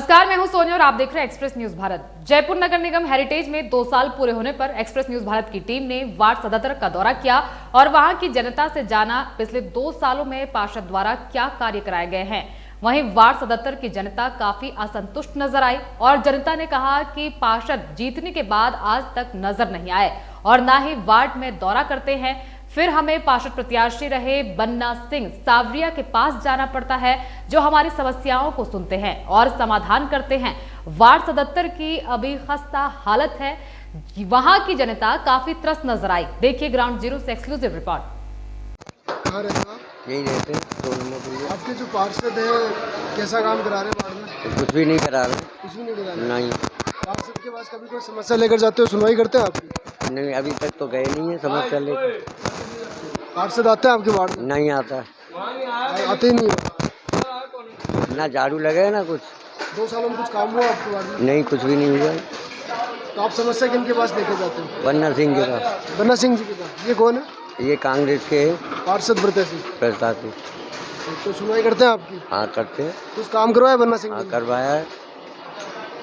नमस्कार, मैं हूं सोनिया और आप देख रहे हैं एक्सप्रेस न्यूज भारत। जयपुर नगर निगम हेरिटेज में 2 साल पूरे होने पर एक्सप्रेस न्यूज भारत की टीम ने वार्ड 77 का दौरा किया और वहां की जनता से जाना पिछले 2 सालों में पार्षद द्वारा क्या कार्य कराए गए हैं। वहीं वार्ड 77 की जनता काफी असंतुष्ट नजर आई और जनता ने कहा कि पार्षद जीतने के बाद आज तक नजर नहीं आए और न ही वार्ड में दौरा करते हैं। फिर हमें पार्षद प्रत्याशी रहे बन्ना सिंह सावरिया के पास जाना पड़ता है, जो हमारी समस्याओं को सुनते हैं और समाधान करते हैं। वार्ड 77 की अभी खस्ता हालत है, वहां की जनता काफी त्रस्त नजर आई। देखिए ग्राउंड जीरो से एक्सक्लूसिव रिपोर्ट। यही रहते हैं। आपके जो पार्षद है कैसा काम करा रहे हैं वार्ड में? कुछ भी नहीं करा रहे। कुछ भी नहीं करा रहे? नहीं। पार्षद के पास कभी कोई समस्या लेकर जाते हो, सुनवाई करते हैं आपकी? नहीं, अभी तक तो गए नहीं है समस्या लेकर। पार्षद आते हैं आपके वार्ड में? नहीं आता। आते ही नहीं है। ना झाड़ू लगे ना कुछ। 2 सालों में कुछ काम हुआ आपके वार्ड में? नहीं, कुछ भी नहीं हुआ। तो आप समस्या किनके पास लेकर जाते हो? बन्ना सिंह के पास। बन्ना सिंह जी के पास। ये कौन है? ये कांग्रेस के पार्षद प्रत्याशी। प्रत्याशी। तो सुनवाई करते हैं आपकी? हाँ, करते हैं। कुछ काम करवाया बन्ना सिंह हाँ, जी? करवाया है।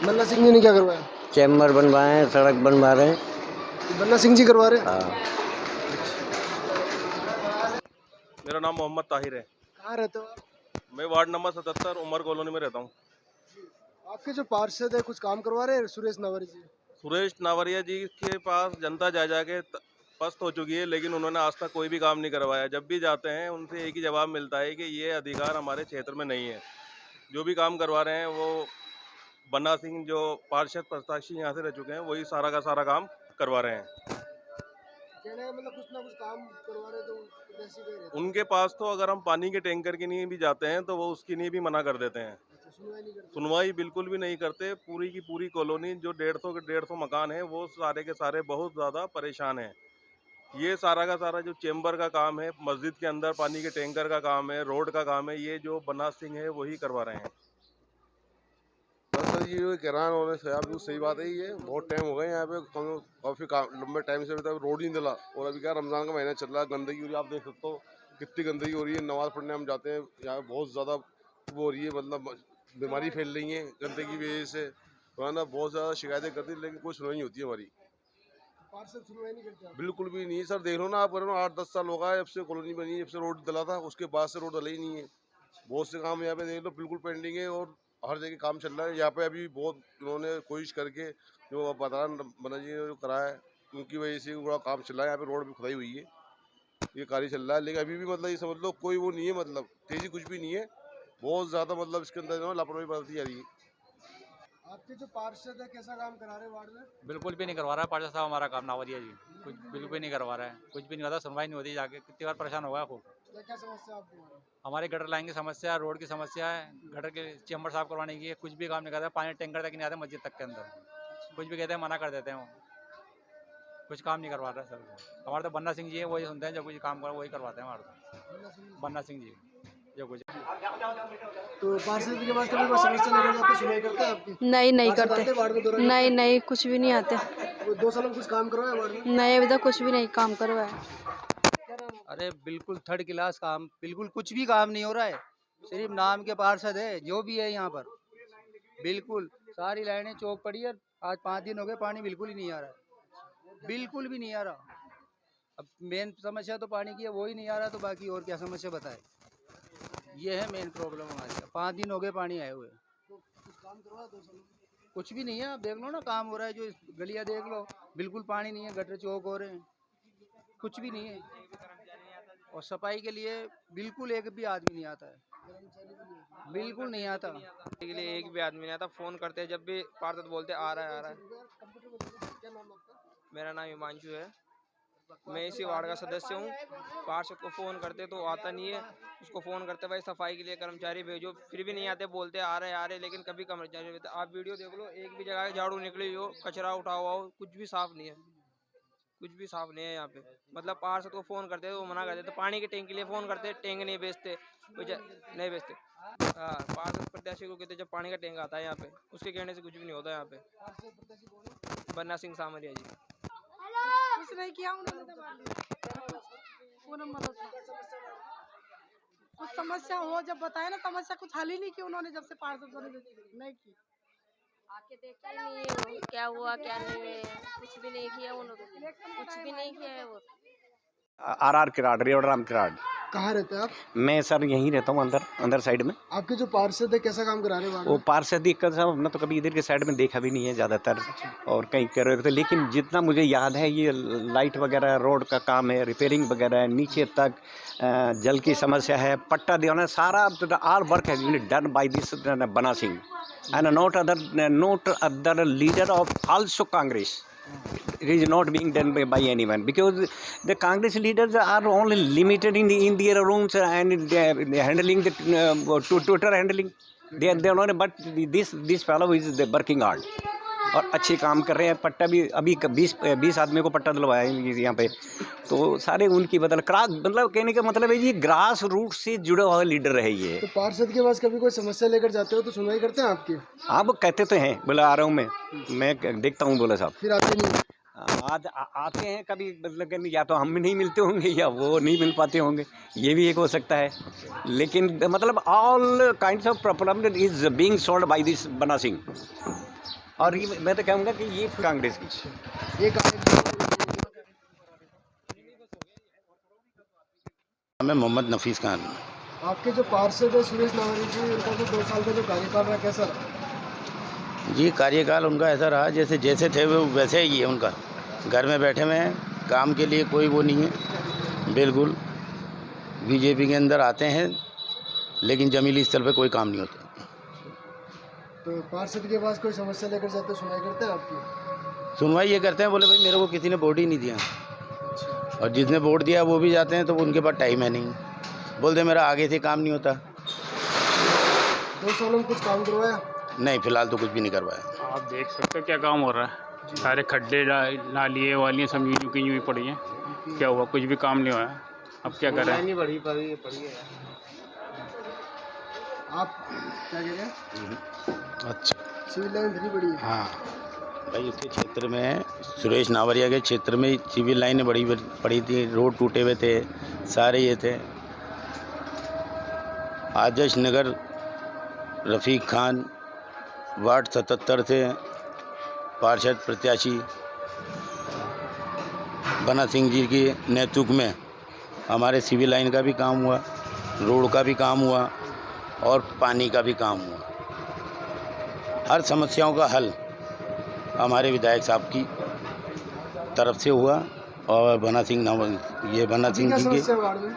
बन्ना सिंह जी ने क्या करवाया? चैम्बर बनवाए हैं, सड़क बनवा रहे हैं। बन्ना सिंह जी करवा रहे हैं? हाँ। मेरा नाम मोहम्मद ताहिर है। कहाँ रहते हो आप? मैं वार्ड नंबर 77 उमर कॉलोनी में रहता हूँ। आपके जो पार्षद है कुछ काम करवा रहे हैं सुरेश नावरी जी? सुरेश नावरिया जी के पास जनता जा जाके पस्त हो चुकी है, लेकिन उन्होंने आज तक कोई भी काम नहीं करवाया। जब भी जाते हैं उनसे एक ही जवाब मिलता है कि ये अधिकार हमारे क्षेत्र में नहीं है। जो भी काम करवा रहे हैं वो बन्ना सिंह जो पार्षद प्रत्याशी यहाँ से रह चुके हैं वही सारा का सारा काम करवा रहे हैं। कहना है मतलब कुछ ना कुछ काम करवा रहे तो वैसे ही रहते हैं। उनके पास तो अगर हम पानी के टैंकर के लिए भी जाते हैं तो वो उसके लिए भी मना कर देते हैं। अच्छा, सुनवाई नहीं करते? सुनवाई बिल्कुल भी नहीं करते। पूरी की पूरी कॉलोनी जो 150 के 150 मकान है वो सारे के सारे बहुत ज़्यादा परेशान हैं। ये सारा का सारा जो चेंबर का काम है, मस्जिद के अंदर पानी के टैंकर का काम है, रोड का काम है, ये जो बन्ना सिंह है वही करवा रहे हैं। सर ये कह उन्होंने बिल्कुल सही बात है। ये बहुत टाइम हो गए यहाँ पे, काफ़ी लंबे टाइम से अभी तक रोड ही नहीं दिला। और अभी क्या रमज़ान का महीना चल रहा है, गंदगी हो रही है। आप देख सकते हो कितनी गंदगी हो रही है। नमाज़ पढ़ने हम जाते हैं, यहाँ बहुत ज़्यादा वो हो रही है, मतलब बीमारी फैल रही है गंदगी की वजह से। तो है ना, बहुत ज़्यादा शिकायतें करती है, लेकिन कोई सुनवाई नहीं होती है हमारी। पार्षद सुनवाई नहीं करते आप? बिल्कुल भी नहीं सर। देख लो ना आप, 8-10 साल हो गए जब से कॉलोनी बनी है, जब से रोड डला था, उसके बाद से रोड डला ही नहीं है। बहुत से काम यहाँ पे देख लो बिल्कुल पेंडिंग है और हर जगह काम चल रहा है। यहाँ पे अभी बहुत उन्होंने कोशिश करके जो प्रधान बना जी ने जो कराया है, उनकी वजह से पूरा काम चल रहा है। यहाँ पे रोड भी खुदाई हुई है, ये कार्य चल रहा है, लेकिन अभी भी मतलब ये समझ लो कोई वो नहीं है, मतलब तेजी कुछ भी नहीं है। बहुत ज़्यादा मतलब इसके अंदर लापरवाही बरती जा रही है। आपके जो पार्षद है कैसा काम करा रहे हैं वार्ड में? बिल्कुल भी नहीं करवा रहा है पार्षद साहब हमारा काम। नावरिया जी कुछ बिल्कुल भी नहीं करवा रहा है, कुछ भी नहीं करता। सुनवाई नहीं होती, जाके कितनी बार परेशान हो गया खूब। क्या क्या समस्या आपको? हमारे गटर लाइन की समस्या है, रोड की समस्या है, गटर के चैम्बर साफ करवाने की है। कुछ भी काम नहीं करता। पानी टैंकर तक नहीं आता मस्जिद तक के अंदर। कुछ भी कहते हैं मना कर देते हैं, वो कुछ काम नहीं करवा रहा है सर। हमारे तो बन्ना सिंह जी है, वही सुनते हैं, जब कुछ काम करो वही करवाते हैं हमारे तो। बन्ना सिंह जी जो कुछ। तो पार्षद के पास कभी कोई समस्या लेकर जाते सुनवाई करते हैं आपकी? नहीं पार्षद करते। आते वार्ड में दौरा? नहीं कुछ भी नहीं आते। वो 2 सालों में कुछ काम करवाया वार्ड में? नहीं, अभी तक कुछ भी नहीं काम करवाया। अरे बिल्कुल थर्ड क्लास काम, बिल्कुल कुछ भी काम नहीं हो रहा है। सिर्फ नाम के पार्षद है जो भी है यहाँ पर। बिल्कुल सारी लाइनें चौक पड़ी है। आज 5 दिन हो गए, पानी बिल्कुल ही नहीं आ रहा है, बिल्कुल भी नहीं आ रहा। अब मेन समस्या तो पानी की है, वो ही नहीं आ रहा, तो बाकी और क्या समस्या बताए। ये है मेन प्रॉब्लम हमारी। 5 दिन हो गए पानी आए हुए, कुछ काम करवाया 2 सालों में? कुछ भी नहीं है। आप देख लो ना, काम हो रहा है जो गलियाँ देख लो, बिल्कुल पानी नहीं है, गटर चौक हो रहे हैं, कुछ भी नहीं है। और सफाई के लिए बिल्कुल एक भी आदमी नहीं आता है, बिल्कुल नहीं आता। के लिए एक भी आदमी नहीं आता। फ़ोन करते हैं जब भी पार्षद बोलते आ रहा है आ रहा है। क्या नाम आपका? मेरा नाम हिमांशु है, मैं इसी वार्ड का सदस्य हूँ। पार्षद को फ़ोन करते तो आता नहीं है। उसको फ़ोन करते भाई सफाई के लिए कर्मचारी भेजो, फिर भी नहीं आते। बोलते आ रहे लेकिन कभी कर्मचारी भेजते। आप वीडियो देख लो, एक भी जगह झाड़ू निकली हो, कचरा उठा हुआ हो, कुछ भी साफ़ नहीं है, कुछ भी साफ नहीं है यहाँ पे। मतलब पार्षद को फ़ोन करते तो मना कर देते। पानी के टैंक के लिए फ़ोन करते, टैंक नहीं बेचते, कुछ नहीं बेचते। हाँ, पार्षद प्रत्याशी को कहते जब पानी का टैंक आता है यहाँ पे, उसके कहने से कुछ भी नहीं होता यहाँ पे। बन्ना सिंह सामरिया जी। कुछ नहीं किया उन्होंने, कुछ समस्या हो जब बताए ना, समस्या कुछ हल ही नहीं की उन्होंने जब से पार्षद बने, नहीं की। के देखा ही नहीं है वो क्या हुआ क्या नहीं है, कुछ भी नहीं किया उन्होंने, कुछ भी नहीं किया है वो। आर किराड़, रेवड़राम किराड़। कहाँ रहते हैं आप? मैं सर यहीं रहता हूँ, अंदर साइड में। आपके जो पार्षद है कैसा काम करा रहे हैं वो पार्षद का साहब हमने तो कभी इधर के साइड में देखा भी नहीं है ज़्यादातर, और कहीं कर रहे थे, लेकिन जितना मुझे याद है ये लाइट वगैरह रोड का काम है, रिपेयरिंग वगैरह है, नीचे तक जल की समस्या है, पट्टा देना, सारा आल वर्क है done by this Bana Singh and not other leader of also Congress. It is not being done by anyone because the Congress leaders are only limited in their rooms and they handling the Twitter handling. They are not, but this fellow is the working hard और अच्छे काम कर रहे हैं. पट्टा भी अभी 20 आदमी को पट्टा दिलवाया है यहाँ पे, तो सारे उनकी मतलब कहने का मतलब है ये ग्रास रूट से जुड़ा हुआ लीडर है ये. तो पार्षद के पास कभी कोई समस्या लेकर जाते हो तो सुनवाई करते हैं आपकी? आप कहते तो हैं, बोला आ रहा हूँ मैं देखता हूँ, बोला साहब. फिर आते नहीं? आज आते हैं कभी, मतलब या तो हम नहीं मिलते होंगे या वो नहीं मिल पाते होंगे, ये भी एक हो सकता है. लेकिन मतलब all kinds of problem is being solved by this Bana Singh. और ये मैं तो कहूँगा कि ये कांग्रेस की एक मैं मोहम्मद नफीस खान. आपके जो पार्षद है सुरेश नावरी जी, उनका जो 2 साल का जो कार्यकाल रहा कैसा रहा? जी कार्यकाल उनका ऐसा रहा जैसे थे वो वैसे ही है उनका. घर में बैठे हुए हैं, काम के लिए कोई वो नहीं है. बिल्कुल बीजेपी के अंदर आते हैं लेकिन जमीली स्तर पे कोई काम नहीं होता. तो पार्षद के पास कोई समस्या लेकर जाते सुनवाई करते हैं आपकी? सुनवाई ये करते हैं, बोले भाई मेरे को किसी ने वोट ही नहीं दिया, और जिसने वोट दिया वो भी जाते हैं तो उनके पास टाइम है नहीं, बोलते मेरा आगे से काम नहीं होता. 2 सालों में कुछ काम करवाया? नहीं, फिलहाल तो कुछ भी नहीं करवाया. आप देख सकते हो क्या काम हो रहा है. सारे खड्डे नालियाँ वालियाँ सब यूँ की यूँ पड़ी हैं. क्या हुआ? कुछ भी काम नहीं हुआ. अब क्या करें? आप क्या कह रहे हैं? अच्छा, सिविल लाइन इतनी बड़ी है? हाँ भाई, उसके क्षेत्र में सुरेश नावरिया के क्षेत्र में सिविल लाइनें बड़ी पड़ी थी, रोड टूटे हुए थे, सारे ये थे. आदर्श नगर रफ़ीक खान वार्ड 77 से पार्षद प्रत्याशी बना सिंह जी के नेतृत्व में हमारे सिविल लाइन का भी काम हुआ, रोड का भी काम हुआ और पानी का भी काम हुआ. हर समस्याओं का हल हमारे विधायक साहब की तरफ से हुआ और बना सिंह जी के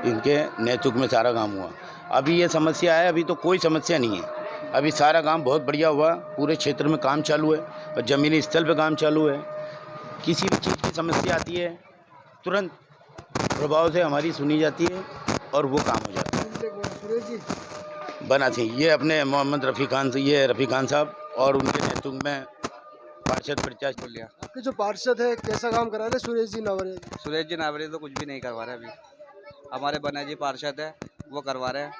इनके नेतृत्व में सारा काम हुआ. अभी ये समस्या है, अभी तो कोई समस्या नहीं है. अभी सारा काम बहुत बढ़िया हुआ, पूरे क्षेत्र में काम चालू है और ज़मीनी स्थल पे काम चालू है. किसी भी चीज़ की समस्या आती है तुरंत प्रभाव से हमारी सुनी जाती है और वो काम हो जाता है. बना सिंह ये अपने मोहम्मद रफ़ी खान साहब और उनके नेतृत्व में पार्षद प्रत्याशी बोल लिया. आपके जो पार्षद है कैसा काम करा रहे सुरेश जी नावरिया? सुरेश जी नावरिया तो कुछ भी नहीं करवा रहे. अभी हमारे बना जी पार्षद है वो करवा रहे हैं.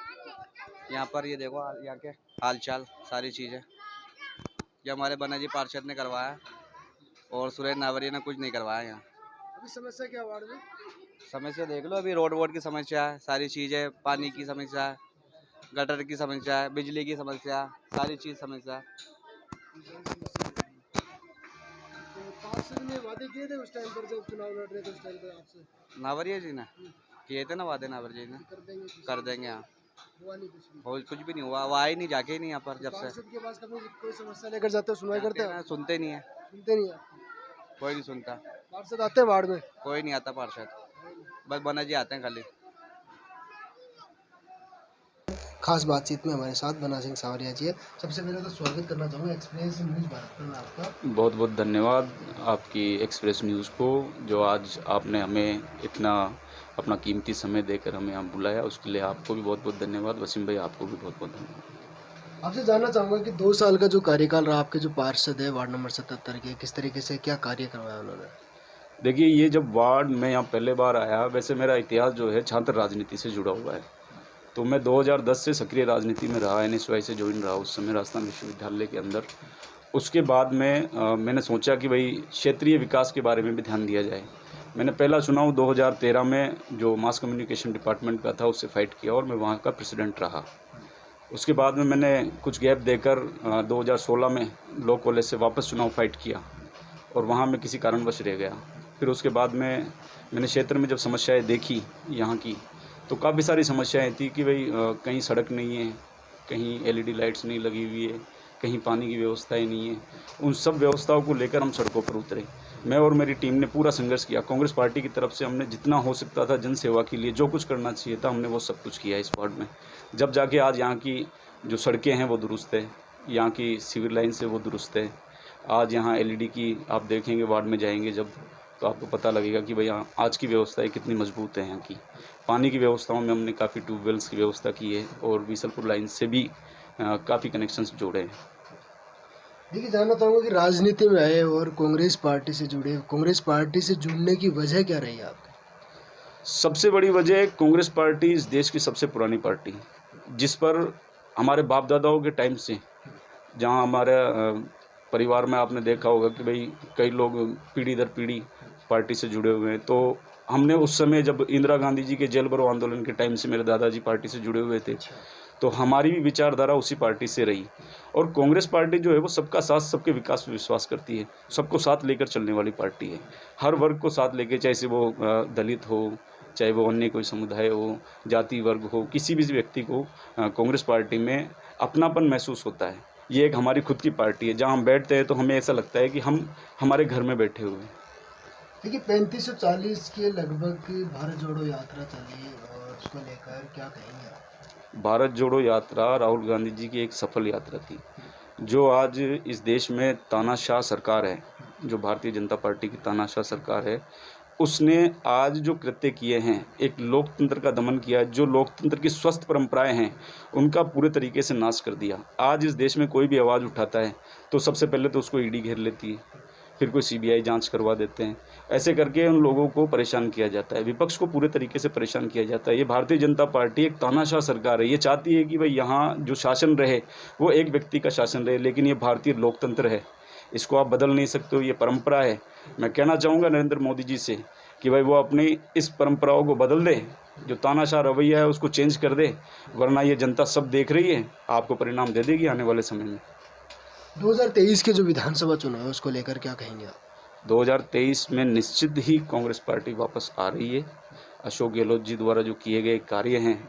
यहाँ पर ये देखो यहाँ के हाल चाल सारी चीज़ें ये हमारे बना जी पार्षद ने करवाया और सुरेश नावरिया ने कुछ नहीं करवाया. यहाँ अभी समस्या क्या वार्ड में? समस्या देख लो, अभी रोड की समस्या है, सारी चीज़ें, पानी की समस्या है, गटर की समस्या है, बिजली की समस्या है, सारी चीज़ समस्या है. पार्षद ने वादे किए थे उस टाइम पर जब चुनाव लड़ रहे थे, उस टाइम पर आपसे नावरिया जी ने किए थे ना वादे. नावरिया जी ने कर देंगे. यहाँ हुआ नहीं कुछ भी नहीं हुआ. वो आए नहीं जाके ही नहीं यहाँ पर. जब से पार्षद के पास कभी कोई समस्या लेकर जाते हो सुनवाई करते हैं? सुनते नहीं है. सुनते नहीं है? कोई नहीं सुनता. पार्षद आते हैं वार्ड में? कोई नहीं आता पार्षद, बस बना जी आते हैं खाली. खास बातचीत में हमारे साथ बना सिंह सावरिया जी है. सबसे पहले तो स्वागत करना चाहूँगा एक्सप्रेस न्यूज़ भारत पर आपका. बहुत बहुत धन्यवाद आपकी एक्सप्रेस न्यूज़ को, जो आज आपने हमें इतना अपना कीमती समय देकर हमें यहाँ बुलाया, उसके लिए आपको भी बहुत बहुत धन्यवाद. वसीम भाई आपको भी बहुत बहुत धन्यवाद. आपसे जानना चाहूँगा कि 2 साल का जो कार्यकाल रहा आपके जो पार्षद है वार्ड नंबर 77 के, किस तरीके से क्या कार्य करवाया उन्होंने? देखिए, ये जब वार्ड में यहाँ पहले बार आया, वैसे मेरा इतिहास जो है छात्र राजनीति से जुड़ा हुआ है. तो मैं 2010 से सक्रिय राजनीति में रहा, NSY से ज्वाइन रहा उस समय राजस्थान विश्वविद्यालय के अंदर. उसके बाद में मैंने सोचा कि भाई क्षेत्रीय विकास के बारे में भी ध्यान दिया जाए. मैंने पहला चुनाव 2013 में जो मास कम्युनिकेशन डिपार्टमेंट का था उससे फाइट किया और मैं वहाँ का प्रेसिडेंट रहा. उसके बाद में मैंने कुछ गैप देकर 2016 में लॉ कॉलेज से वापस चुनाव फाइट किया और वहाँ मैं किसी कारणवश रह गया। फिर उसके बाद में मैंने क्षेत्र में जब समस्याएं देखी यहाँ की, तो काफ़ी सारी समस्याएं थी कि भाई कहीं सड़क नहीं है, कहीं एलईडी लाइट्स नहीं लगी हुई है, कहीं पानी की व्यवस्था ही नहीं है। उन सब व्यवस्थाओं को लेकर हम सड़कों पर उतरे। मैं और मेरी टीम ने पूरा संघर्ष किया। कांग्रेस पार्टी की तरफ से हमने जितना हो सकता था जन सेवा के लिए जो कुछ करना चाहिए था, हमने वो सब कुछ किया इस वार्ड में। जब जाके आज यहाँ की जो सड़कें हैं वो दुरुस्त है, यहाँ की सिविल लाइन से वो दुरुस्त है। आज यहाँ एलईडी की आप देखेंगे, वार्ड में जाएंगे जब, तो आपको पता लगेगा कि भाई आज की व्यवस्थाएं कितनी मजबूत है यहाँ की। पानी की व्यवस्थाओं में हमने काफ़ी ट्यूबवेल्स की व्यवस्था की है और बीसलपुर लाइन से भी काफ़ी कनेक्शंस जोड़े हैं। देखिए, जानना चाहूँगा कि राजनीति में आए और कांग्रेस पार्टी से जुड़े, कांग्रेस पार्टी से जुड़ने की वजह क्या रही आपकी? सबसे बड़ी वजह, कांग्रेस पार्टी इस देश की सबसे पुरानी पार्टी, जिस पर हमारे बाप दादाओं के टाइम से, जहां हमारे परिवार में आपने देखा होगा कि भाई कई लोग पीढ़ी दर पीढ़ी पार्टी से जुड़े हुए हैं। तो हमने उस समय जब इंदिरा गांधी जी के जेल भरो आंदोलन के टाइम से मेरे दादाजी पार्टी से जुड़े हुए थे, तो हमारी भी विचारधारा उसी पार्टी से रही। और कांग्रेस पार्टी जो है वो सबका साथ, सबके विकास पे विश्वास करती है, सबको साथ लेकर चलने वाली पार्टी है। हर वर्ग को साथ लेके, चाहे से वो दलित हो, चाहे वो अन्य कोई समुदाय हो, जाति वर्ग हो, किसी भी व्यक्ति को कांग्रेस पार्टी में अपनापन महसूस होता है। ये एक हमारी खुद की पार्टी है, जहाँ हम बैठते हैं तो हमें ऐसा लगता है कि हम हमारे घर में बैठे हुए हैं। देखिए, 3540 के लगभग भारत जोड़ो यात्रा चली और उसको लेकर क्या कहेंगे आप? भारत जोड़ो यात्रा राहुल गांधी जी की एक सफल यात्रा थी। जो आज इस देश में तानाशाह सरकार है, जो भारतीय जनता पार्टी की तानाशाह सरकार है, उसने आज जो कृत्य किए हैं, एक लोकतंत्र का दमन किया है। जो लोकतंत्र की स्वस्थ परंपराएं हैं, उनका पूरे तरीके से नाश कर दिया। आज इस देश में कोई भी आवाज़ उठाता है तो सबसे पहले तो उसको ईडी घेर लेती है, फिर कोई सीबीआई जांच करवा देते हैं। ऐसे करके उन लोगों को परेशान किया जाता है, विपक्ष को पूरे तरीके से परेशान किया जाता है। ये भारतीय जनता पार्टी एक तानाशाह सरकार है। ये चाहती है कि भाई यहाँ जो शासन रहे वो एक व्यक्ति का शासन रहे, लेकिन ये भारतीय लोकतंत्र है, इसको आप बदल नहीं सकते हो, ये परंपरा है। मैं कहना चाहूँगा नरेंद्र मोदी जी से कि भाई वो अपनी इस परंपराओं को बदल दे, जो तानाशाह रवैया है उसको चेंज कर दे, वरना ये जनता सब देख रही है, आपको परिणाम दे देगी आने वाले समय में। 2023 के जो विधानसभा चुनाव है उसको लेकर क्या कहेंगे आप? 2023 में निश्चित ही कांग्रेस पार्टी वापस आ रही है। अशोक गहलोत जी द्वारा जो किए गए कार्य हैं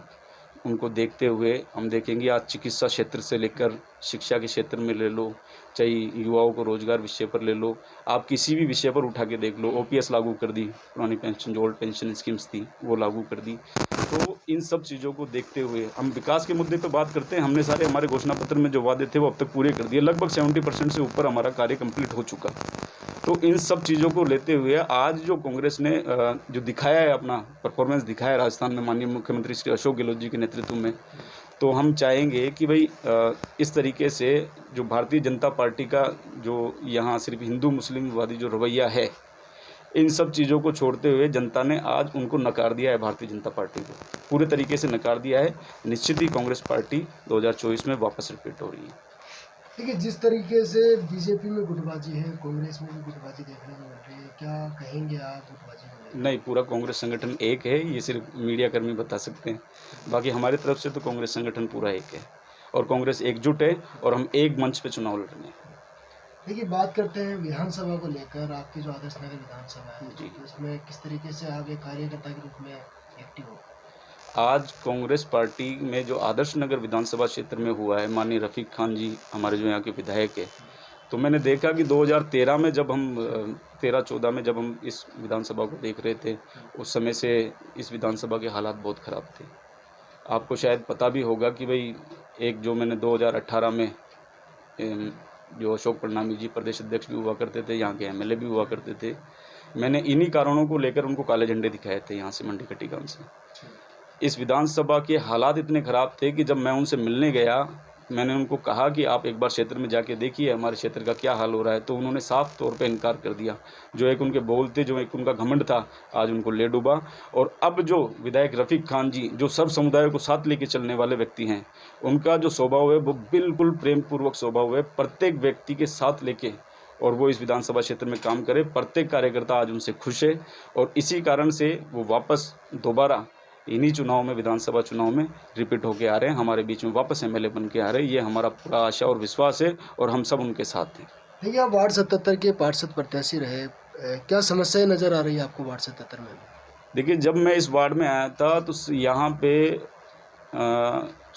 उनको देखते हुए हम देखेंगे, आज चिकित्सा क्षेत्र से लेकर शिक्षा के क्षेत्र में ले लो, चाहे युवाओं को रोजगार विषय पर ले लो, आप किसी भी विषय पर उठा के देख लो। ओपीएस लागू कर दी, पुरानी पेंशन जो ओल्ड पेंशन स्कीम्स थी वो लागू कर दी। तो इन सब चीज़ों को देखते हुए हम विकास के मुद्दे पर बात करते हैं। हमने सारे हमारे घोषणा पत्र में जो वादे थे वो अब तक पूरे कर दिए। लगभग 70% से ऊपर हमारा कार्य कंप्लीट हो चुका। तो इन सब चीज़ों को लेते हुए आज जो कांग्रेस ने जो दिखाया है, अपना परफॉर्मेंस दिखाया है राजस्थान में माननीय मुख्यमंत्री श्री अशोक गहलोत जी के नेतृत्व में, तो हम चाहेंगे कि भाई इस तरीके से जो भारतीय जनता पार्टी का जो यहाँ सिर्फ हिंदू मुस्लिम वादी जो रवैया है, इन सब चीज़ों को छोड़ते हुए जनता ने आज उनको नकार दिया है। भारतीय जनता पार्टी को पूरे तरीके से नकार दिया है। निश्चित ही कांग्रेस पार्टी 2024 में वापस रिपीट हो रही है। देखिए, जिस तरीके से बीजेपी में गुटबाजी है, कांग्रेस में भी गुटबाजी देखने को मिल रही है, क्या कहेंगे आप गुटबाजी को? नहीं, पूरा कांग्रेस संगठन एक है, ये सिर्फ मीडिया कर्मी बता सकते हैं। बाकी हमारी तरफ से तो कांग्रेस संगठन पूरा एक है और कांग्रेस एकजुट है और हम एक मंच पे चुनाव लड़ रहे हैं। देखिए, बात करते हैं विधानसभा को लेकर। आपकी जो आदर्श नगर विधानसभा है जी, उसमें किस तरीके से आप एक कार्यकर्ता के रूप में एक्टिव हो? आज कांग्रेस पार्टी में जो आदर्श नगर विधानसभा क्षेत्र में हुआ है, माननीय रफ़ीक खान जी हमारे जो यहाँ के विधायक है, तो मैंने देखा कि 2013 में जब हम 13-14 में जब हम इस विधानसभा को देख रहे थे, उस समय से इस विधानसभा के हालात बहुत ख़राब थे। आपको शायद पता भी होगा कि भाई एक जो मैंने 2018 में जो अशोक परनामी जी प्रदेश अध्यक्ष भी हुआ करते थे, यहाँ के एमएलए भी हुआ करते थे, मैंने इन्हीं कारणों को लेकर उनको काले झंडे दिखाए थे यहाँ से, मंडी कटी गाँव से। इस विधानसभा के हालात इतने ख़राब थे कि जब मैं उनसे मिलने गया, मैंने उनको कहा कि आप एक बार क्षेत्र में जाके देखिए हमारे क्षेत्र का क्या हाल हो रहा है, तो उन्होंने साफ तौर पे इनकार कर दिया। जो एक उनके बोल थे, जो एक उनका घमंड था, आज उनको ले डूबा। और अब जो विधायक रफ़ीक खान जी, जो सब समुदायों को साथ लेके चलने वाले व्यक्ति हैं, उनका जो स्वभाव है वो बिल्कुल प्रेम पूर्वक स्वभाव है, प्रत्येक व्यक्ति के साथ लेके और वो इस विधानसभा क्षेत्र में काम करे। प्रत्येक कार्यकर्ता आज उनसे खुश है और इसी कारण से वो वापस दोबारा इन्हीं चुनाव में, विधानसभा चुनाव में रिपीट होके आ रहे हैं, हमारे बीच में वापस एमएलए बन के आ रहे हैं। ये हमारा पूरा आशा और विश्वास है और हम सब उनके साथ हैं। देखिए, आप वार्ड 77 के पार्षद प्रत्याशी रहे, क्या समस्याएं नजर आ रही है आपको वार्ड 77 में? देखिए, जब मैं इस वार्ड में आया था तो यहाँ पे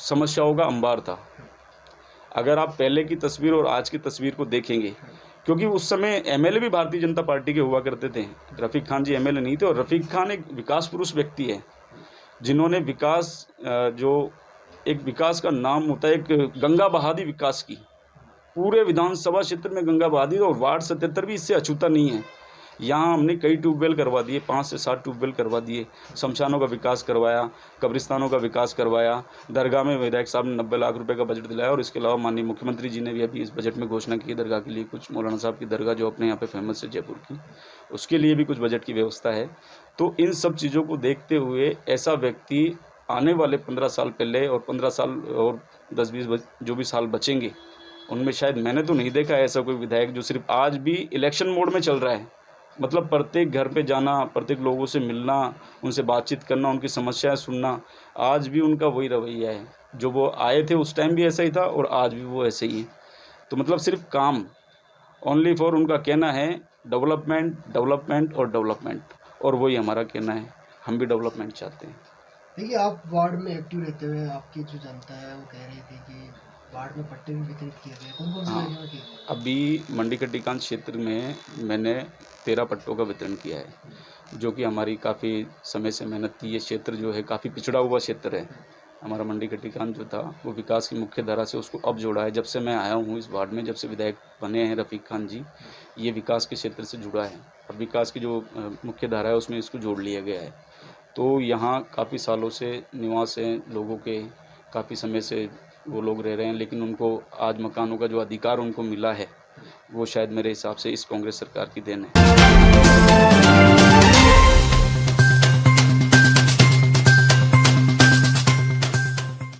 समस्याओं का अंबार था। अगर आप पहले की तस्वीर और आज की तस्वीर को देखेंगे, क्योंकि उस समय एमएलए भी भारतीय जनता पार्टी के हुआ करते थे, रफ़ीक खान जी एमएलए नहीं थे, और रफ़ीक खान एक विकास पुरुष व्यक्ति है जिन्होंने विकास, जो एक विकास का नाम होता है, एक गंगा बहादी विकास की, पूरे विधानसभा क्षेत्र में गंगा बहादी, और वार्ड 77 भी इससे अछूता नहीं है। यहाँ हमने कई ट्यूबवेल करवा दिए, 5 से 7 ट्यूबवेल करवा दिए, शमशानों का विकास करवाया, कब्रिस्तानों का विकास करवाया, दरगाह में विधायक साहब ने 90 लाख रुपए का बजट दिलाया, और इसके अलावा माननीय मुख्यमंत्री जी ने भी अभी इस बजट में घोषणा की दरगाह के लिए कुछ, मौलाना साहब की दरगाह जो अपने यहाँ पे फेमस है जयपुर की, उसके लिए भी कुछ बजट की व्यवस्था है। तो इन सब चीज़ों को देखते हुए ऐसा व्यक्ति आने वाले 15 साल पहले और 15 साल और 10-20 जो भी साल बचेंगे, उनमें शायद मैंने तो नहीं देखा है ऐसा कोई विधायक जो सिर्फ आज भी इलेक्शन मोड में चल रहा है। मतलब प्रत्येक घर पे जाना, प्रत्येक लोगों से मिलना, उनसे बातचीत करना, उनकी समस्याएं सुनना, आज भी उनका वही रवैया है। जो वो आए थे उस टाइम भी ऐसा ही था और आज भी वो ऐसे ही है। तो मतलब सिर्फ काम, ओनली फॉर, उनका कहना है डेवलपमेंट, डेवलपमेंट और डेवलपमेंट, और वही हमारा कहना है, हम भी डेवलपमेंट चाहते हैं। देखिए, आप वार्ड में एक्टिव रहते हुए आपकी जो जनता है वो कह रही थी कि वार्ड में पट्टे भी वितरित किए गए, कौन-कौन से एरिया में किए गए? अभी मंडी कट्टीकांत क्षेत्र में मैंने 13 पट्टों का वितरण किया है, जो कि हमारी काफ़ी समय से मेहनत थी। ये क्षेत्र जो है काफ़ी पिछड़ा हुआ क्षेत्र है। हमारा मंडी कट्टीकांत जो था वो विकास की मुख्य धारा से उसको अब जोड़ा है। जब से मैं आया हूँ इस वार्ड में, जब से विधायक बने हैं रफ़ीक खान जी, ये विकास के क्षेत्र से जुड़ा है। अब विकास की जो मुख्य धारा है उसमें इसको जोड़ लिया गया है। तो यहाँ काफ़ी सालों से निवास हैं लोगों के, काफ़ी समय से वो लोग रह रहे हैं, लेकिन उनको आज मकानों का जो अधिकार उनको मिला है, वो शायद मेरे हिसाब से इस कांग्रेस सरकार की देन है।